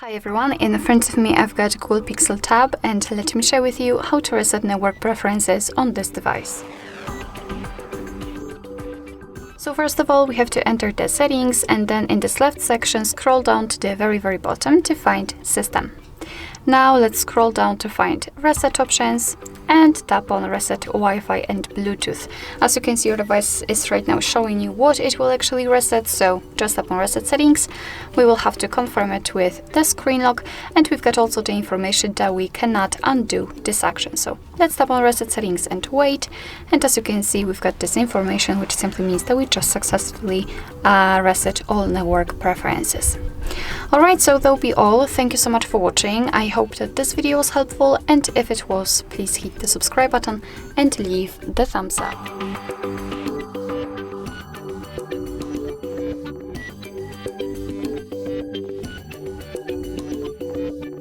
Hi everyone, in front of me I've got Google Pixel tab and let me share with you how to reset network preferences on this device. So first of all, we have to enter the settings and then in this left section scroll down to the very bottom to find System. Now let's scroll down to find Reset options and tap on Reset Wi-Fi and Bluetooth. As you can see, your device is right now showing you what it will actually reset, so just tap on Reset Settings. We will have to confirm it with the screen lock, and we've got also the information that we cannot undo this action. So let's tap on Reset Settings and wait, and as you can see, we've got this information, which simply means that we just successfully reset all network preferences. Alright, so that'll be all. Thank you so much for watching. I hope that this video was helpful, and if it was, please hit the subscribe button and leave the thumbs up.